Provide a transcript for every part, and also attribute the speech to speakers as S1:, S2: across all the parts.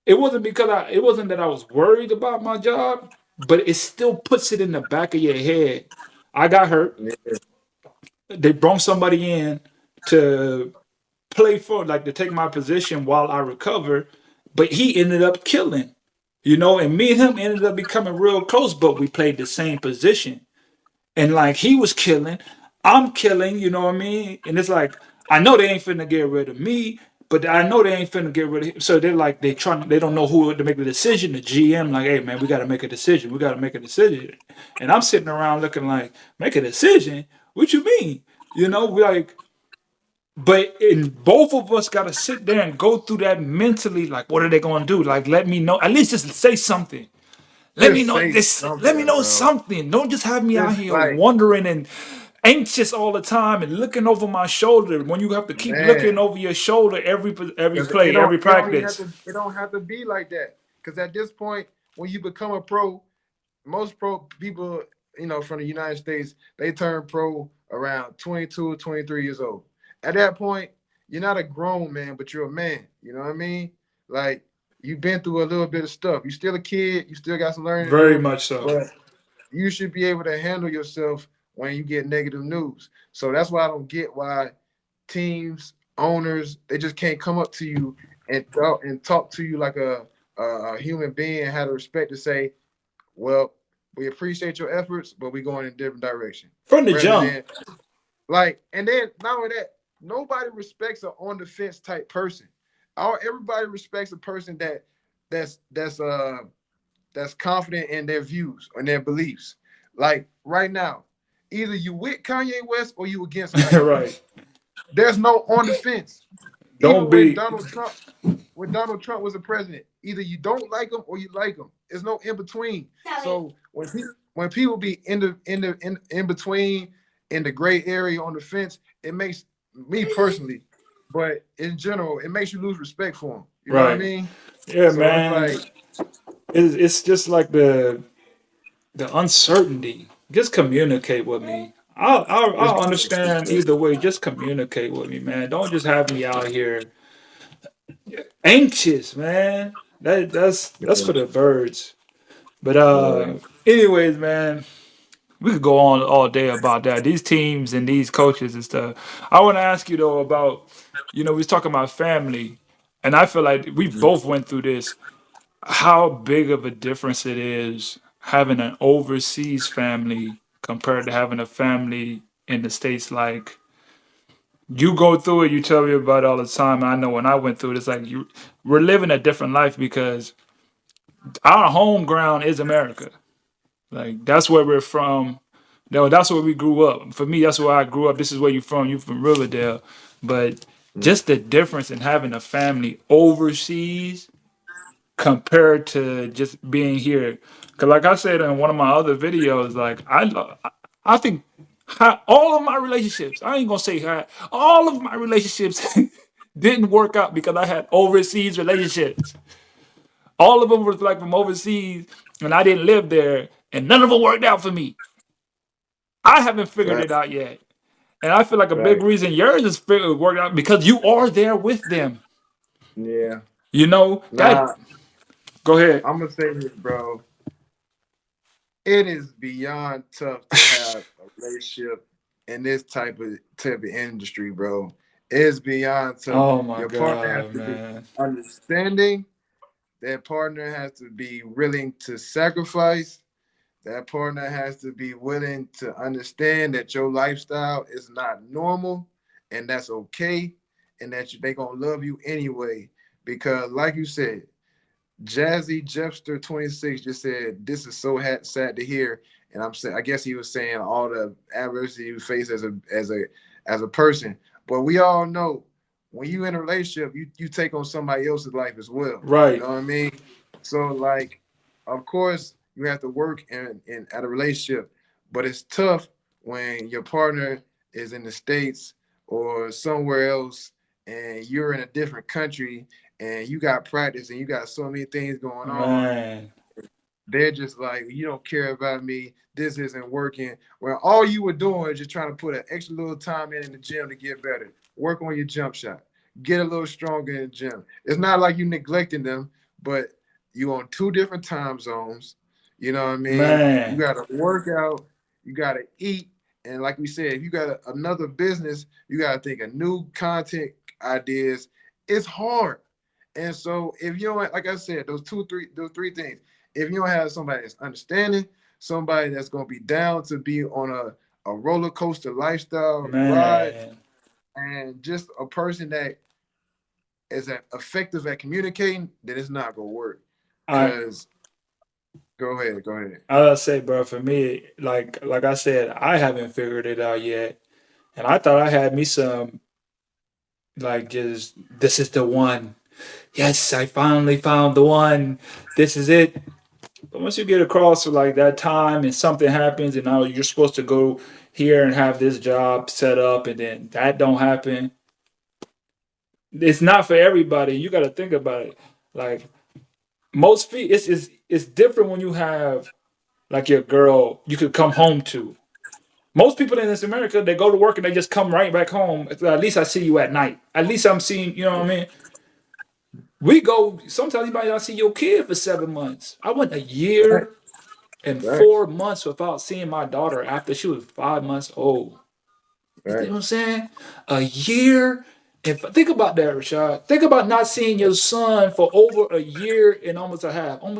S1: it wasn't that I was worried about my job, but it still puts it in the back of your head. I got hurt.
S2: Yeah.
S1: They brought somebody in to play for, like, to take my position while I recover, but he ended up killing. And me and him ended up becoming real close, but we played the same position. And like he was killing, I'm killing, you know what I mean? And it's like, I know they ain't finna get rid of me, but I know they ain't finna get rid of him. So they're like, they don't know who to make the decision. The GM, like, hey man, we gotta make a decision. We gotta make a decision. And I'm sitting around looking like, make a decision? What you mean? We like, but in both of us gotta sit there and go through that mentally, like, what are they gonna do? Like, let me know. At least just say something. Let me
S2: Just
S1: know
S2: say
S1: this. Let me
S2: something,
S1: know
S2: bro.
S1: something. Don't just have me out
S2: Just
S1: here
S2: like,
S1: wondering and anxious all the time and looking over my shoulder when you have to keep looking
S2: man.
S1: over your shoulder every
S2: Because it
S1: play,
S2: don't
S1: every
S2: it don't even have
S1: practice.
S2: to it don't have to be like that. Because at this point, when you become a pro, most pro people, from the United States, they turn pro around 22 or 23 years old. At that point, you're not a grown man, but you're a man. You know what I mean? Like, you've been through a little bit of stuff. You're still a kid. You still got some learning to
S1: Very
S2: do,
S1: much so.
S2: but you should be able to handle yourself when you get negative news. So that's why I don't get why teams, owners, they just can't come up to you and talk to you like a human being and have the respect to say, well, we appreciate your efforts, but we're going in a different direction.
S1: From the
S2: Rather
S1: jump.
S2: than like, and then not only that, nobody respects an on the fence type person. Everybody respects a person that's confident in their views and their beliefs. Like right now, either you with Kanye West or you against Kanye
S1: Right.
S2: West. There's no on the fence.
S1: Don't
S2: Even when
S1: be
S2: Donald Trump was a president, either you don't like him or you like him. There's no in between. So when people be in between, in the gray area on the fence, it makes me personally, but in general, it makes you lose respect for him. You know what I
S1: right.
S2: mean?
S1: Yeah,
S2: So it's
S1: man.
S2: like,
S1: It's just like the uncertainty. Just communicate with me.
S2: just
S1: I'll understand either way. Just communicate with me, man. Don't just have me out here anxious, man. That's for the birds. But
S2: yeah.
S1: anyways, man, we could go on all day about that. These teams and these coaches and stuff. I want to ask you though about, we was talking about family, and I feel like we both went through this. How big of a difference it is having an overseas family compared to having a family in the States. Like, you go through it, you tell me about it all the time. I know when I went through it, it's like we're living a different life because our home ground is America. Like, that's where we're from. No, that's where we grew up. For me, that's where I grew up. This is where you're from. You're from Riverdale. But just the difference in having a family overseas compared to just being here. Because, like I said in one of my other videos, like, I think all of my relationships, I ain't gonna say how, all of my relationships didn't work out because I had overseas relationships. All of them was like from overseas, and I didn't live there, and none of them worked out for me. I haven't figured it
S2: Right,
S1: out yet, and I feel like a big
S2: right.
S1: reason yours is worked out because you are there with them.
S2: Yeah.
S1: That.
S2: Nah,
S1: Go ahead.
S2: I'm gonna say this, bro. It is beyond tough to have a relationship in this type of industry, bro. It's beyond tough.
S1: Oh my
S2: Your partner has
S1: god,
S2: to be
S1: man.
S2: understanding. That partner has to be willing to sacrifice. That partner has to be willing to understand that your lifestyle is not normal, and that's okay, and that they gonna love you anyway. Because, like you said, Jazzy Jeffster 26 just said, "This is so sad to hear." And I'm saying, I guess he was saying all the adversity you face as a person. But we all know when you in a relationship, you take on somebody else's life as well. You
S1: Right.
S2: know what I mean? So like, of course, you have to work in at a relationship, but it's tough when your partner is in the States or somewhere else and you're in a different country and you got practice and you got so many things going on.
S1: Man.
S2: They're just like, you don't care about me. This isn't working. Well, all you were doing is just trying to put an extra little time in the gym to get better. Work on your jump shot. Get a little stronger in the gym. It's not like you neglecting them, but you on two different time zones. You know what I mean? You
S1: Man,
S2: gotta work out, you gotta eat, and like we said, if you got another business, you gotta think of new content ideas. It's hard. And so if you don't, like I said, those three things, if you don't have somebody that's understanding, somebody that's gonna be down to be on a roller coaster lifestyle ride,
S1: man.
S2: and just a person that is effective at communicating, then it's not gonna work.
S1: I
S2: Cause go ahead, go ahead.
S1: I'll say, bro, for me, like I said, I haven't figured it out yet. And I thought I had me some like just this is the one. Yes, I finally found the one. This is it. But once you get across to like that time and something happens and now you're supposed to go here and have this job set up and then that don't happen, it's not for everybody. You got to think about it. Like most it's different when you have like your girl you could come home to. Most people in this America, they go to work and they just come right back home. At least I see you at night. At least I'm seeing, you know what I mean? We go, sometimes you might not see your kid for 7 months. I went a
S2: Right,
S1: year and
S2: right,
S1: 4 months without seeing my daughter after she was 5 months old. You know
S2: right.
S1: what I'm saying? A year. If think about that, Rashad. Think about not seeing your son for over a year and almost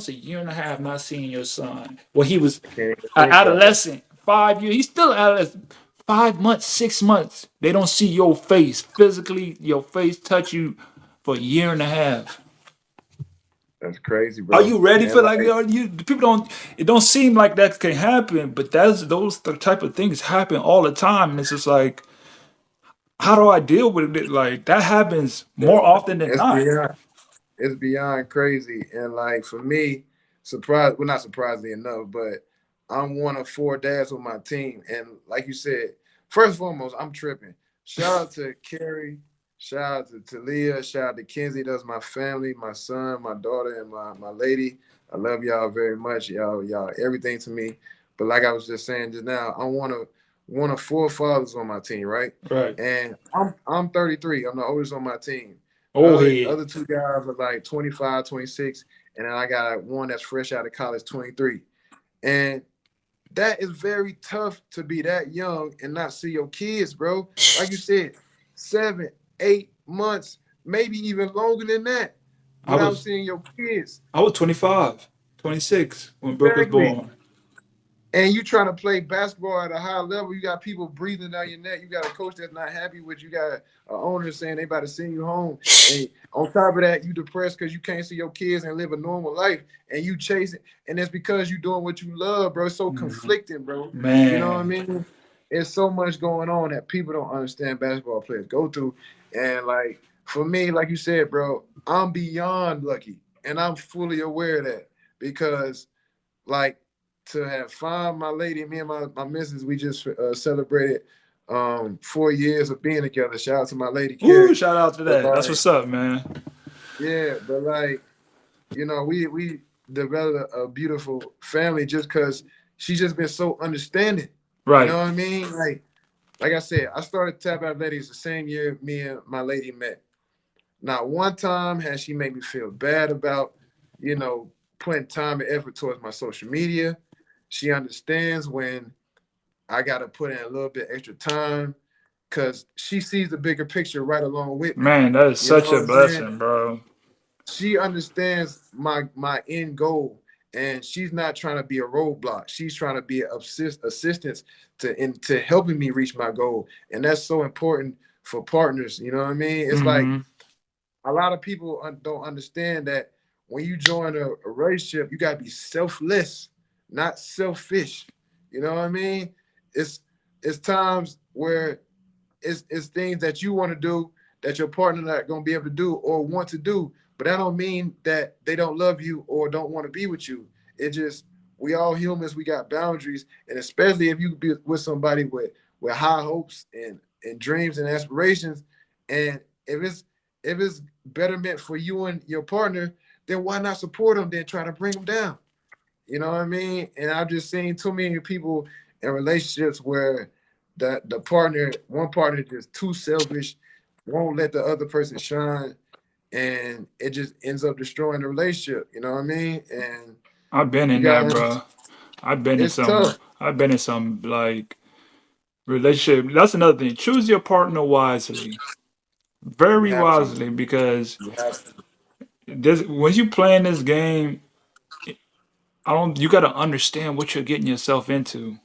S1: a year and a half not seeing your son. When he was
S2: Can't even
S1: an
S2: think about it.
S1: adolescent, 5 years. He's still an adolescent. 5 months, 6 months. They don't see your face physically. Your face touch you for a year and a half.
S2: That's crazy,
S1: Are
S2: bro.
S1: you ready
S2: And
S1: for like?
S2: like,
S1: Are you people don't? It don't seem like that can happen, but that's those the type of things happen all the time, and it's just like, how do I deal with it? Like that happens more often than
S2: it's
S1: not.
S2: beyond it's beyond crazy. And like for me, surprise well not surprisingly enough, but I'm one of four dads on my team. And like you said, first and foremost, I'm tripping. Shout out to Carrie, shout out to Talia, shout out to Kenzie. That's my family, my son, my daughter, and my lady. I love y'all very much. Y'all everything to me. But like I was just saying just now, I'm one of four fathers on my team, right?
S1: Right.
S2: And I'm 33. I'm the oldest on my team. The
S1: Old head.
S2: other two guys are like 25, 26, and then I got one that's fresh out of college, 23. And that is very tough to be that young and not see your kids, bro. Like you said, 7, 8 months, maybe even longer than that,
S1: I
S2: without
S1: was
S2: seeing your kids.
S1: I was 25, 26 when Brooke was
S2: Exactly.
S1: born.
S2: And you trying to play basketball at a high level, you got people breathing down your neck. You got a coach that's not happy with you. Got an owner saying they about to send you home. And on top of that, you depressed because you can't see your kids and live a normal life. And you chase it. And it's because you doing what you love, bro. It's so
S1: Mhm.
S2: conflicting, bro. You know what I
S1: Man,
S2: mean? It's so much going on that people don't understand basketball players go through. And like for me, like you said, bro, I'm beyond lucky. And I'm fully aware of that because like to have found my lady, me and my missus, we just celebrated 4 years of being together. Shout out to my lady
S1: ooh,
S2: Carrie.
S1: shout out to
S2: But
S1: that. That's
S2: like,
S1: what's up, man.
S2: yeah, but like, we developed a beautiful family just because she's just been so understanding. You know
S1: Right.
S2: what I mean? Like I said, I started Tap Athletics the same year me and my lady met. Not one time has she made me feel bad about, you know, putting time and effort towards my social media. She understands when I got to put in a little bit extra time because she sees the bigger picture right along with me.
S1: Man, that is
S2: You know
S1: such
S2: what
S1: a
S2: I'm saying?
S1: blessing, bro.
S2: She understands my end goal, and she's not trying to be a roadblock. She's trying to be an assistance to helping me reach my goal, and that's so important for partners. You know what I mean? It's like
S1: Hmm.
S2: a lot of people don't understand that when you join a relationship, you got to be selfless, not selfish. You know what I mean? It's it's times where it's things that you want to do that your partner not going to be able to do or want to do, but that don't mean that they don't love you or don't want to be with you. It just we all humans, we got boundaries, and especially if you be with somebody with high hopes and dreams and aspirations, and if it's betterment for you and your partner, then why not support them? Then try to bring them down. You know what I mean? And I've just seen too many people in relationships where one partner is just too selfish, won't let the other person shine, and it just ends up destroying the relationship. You know what I mean? And
S1: I've been
S2: you
S1: in that,
S2: gotta,
S1: bro. I've been in
S2: it's
S1: some.
S2: tough.
S1: I've been in some like relationship. That's another thing. Choose your partner wisely,
S2: You
S1: very
S2: have to.
S1: wisely, because
S2: You have to.
S1: this when you playing this game, I don't. You got to understand what you're getting yourself into.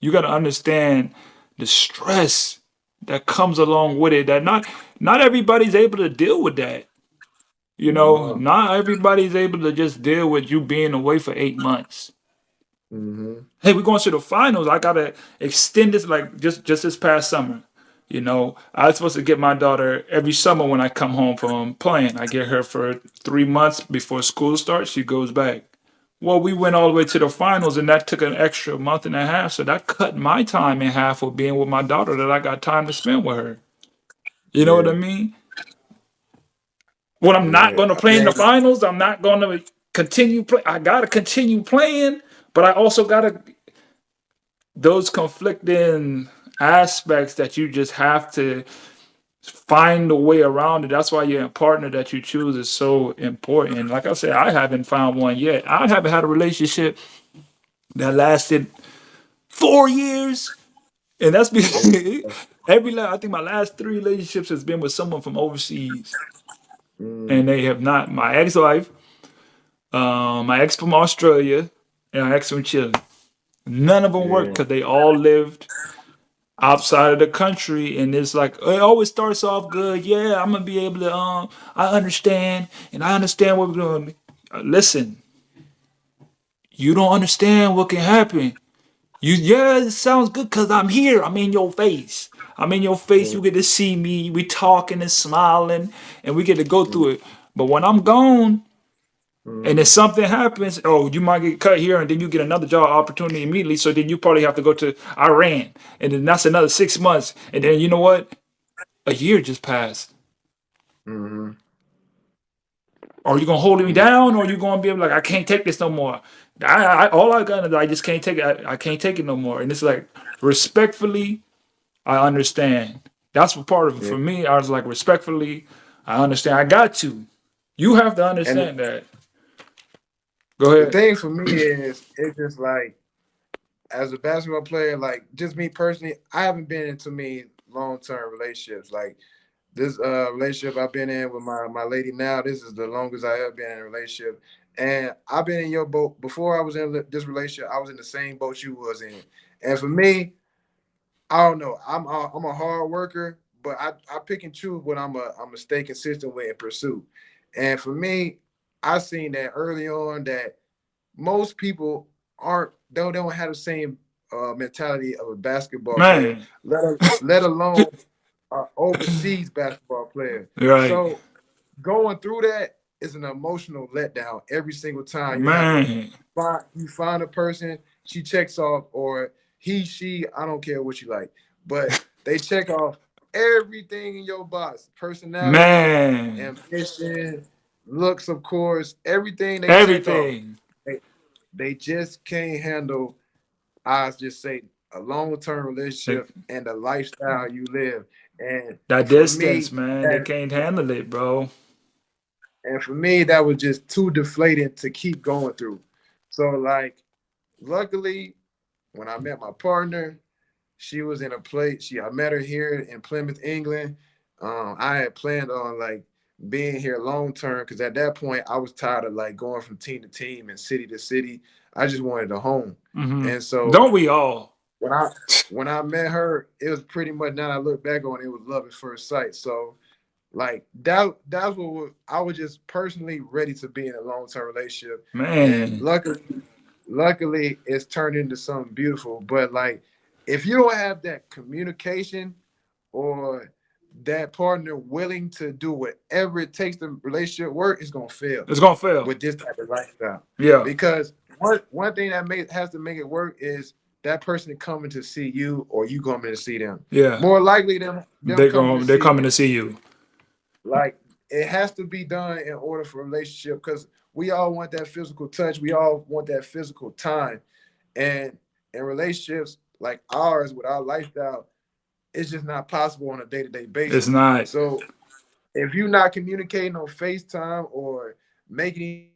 S1: You got to understand the stress that comes along with it. That not everybody's able to deal with that. You know,
S2: No.
S1: not everybody's able to just deal with you being away for 8 months.
S2: Mm-hmm.
S1: Hey, we're going to the finals. I gotta extend this like just this past summer. You know, I was supposed to get my daughter every summer when I come home from playing. I get her for 3 months before school starts. She goes back. Well, we went all the way to the finals, and that took an extra month and a half. So that cut my time in half of being with my daughter. That I got time to spend with her. You know what I
S2: Yeah.
S1: mean? When I'm not
S2: Yeah.
S1: going to play in
S2: Man.
S1: the finals, I'm not going to continue play. I got to continue playing, but I also got to those conflicting aspects that you just have to find a way around it. That's why your partner that you choose is so important. Like I said, I haven't found one yet. I haven't had a relationship that lasted 4 years, and that's
S2: It's,
S1: because I think my last three relationships has been with someone from overseas,
S2: mm,
S1: and they have not. My ex-wife, my ex from Australia, and my ex from Chile. None of them worked
S2: yeah.
S1: because they all lived outside of the country, and it's like it always starts off good. Yeah, I'm gonna be able to I understand, and I understand what we're doing. Listen, you don't understand what can happen. Yeah, it sounds good because I'm here. I'm in your face. I'm in your face.
S2: Mm,
S1: You get to see me. We talking and smiling, and we get to go
S2: mm,
S1: through it. But when I'm gone, and if
S2: mm,
S1: something happens, oh, you might get cut here, and then you get another job opportunity immediately. So then you probably have to go to Iran, and then that's another 6 months. And then you know what? A year just passed.
S2: mm,
S1: Are you gonna hold me
S2: mm,
S1: down, or are you gonna be like, I can't take this no more? All I got is I just can't take it. I can't take it no more. And it's like, respectfully, I understand. That's what part of it
S2: yeah.
S1: for me. I was like, respectfully, I understand. I got to. You have to
S2: And
S1: understand that. Go
S2: the
S1: ahead.
S2: thing for me is, it's just like, as a basketball player, like just me personally, I haven't been in too many long term relationships. Like this relationship I've been in with my lady now, this is the longest I ever been in a relationship. And I've been in your boat before. I was in this relationship. I was in the same boat you was in. And for me, I don't know. I'm a hard worker, but I pick and choose what I'm a stay consistent with and pursue. And for me, I seen that early on that most people don't have the same mentality of a basketball player,
S1: Man.
S2: let alone an overseas basketball player.
S1: Right.
S2: So going through that is an emotional letdown every single time.
S1: Man.
S2: You find a person, she checks off, or he, she, I don't care what you like, but they check off everything in your box: personality,
S1: Man.
S2: ambition, looks, of course, everything they check off.
S1: Everything.
S2: They, they just can't handle, I just say, a long-term
S1: Like,
S2: relationship and the lifestyle you live. And
S1: that
S2: for
S1: distance,
S2: me,
S1: man. They
S2: that
S1: can't handle it, bro.
S2: and for me, that was just too deflating to keep going through. So like, luckily, when I met my partner, she was in a place. I met her here in Plymouth, England. I had planned on like being here long term because at that point I was tired of like going from team to team and city to city. I just wanted a home.
S1: Hmm.
S2: And so
S1: Don't we all?
S2: when I when I met her, it was pretty much, now I look back on it, it was love at first sight. So like that's I was just personally ready to be in a long term relationship, and
S1: Man.
S2: luckily it's turned into something beautiful. But like, if you don't have that communication or that partner willing to do whatever it takes to relationship work, it's gonna fail
S1: It's gonna fail.
S2: with this type of lifestyle.
S1: Yeah.
S2: Because one thing that has to make it work is that person coming to see you or you coming to see them.
S1: Yeah.
S2: More likely them coming to
S1: They're
S2: see
S1: coming
S2: you.
S1: to see you.
S2: Like, it has to be done in order for a relationship, because we all want that physical touch. We all want that physical time. And in relationships like ours with our lifestyle, it's just not possible on a day-to-day
S1: It's
S2: basis.
S1: not.
S2: So if you're not communicating on FaceTime or making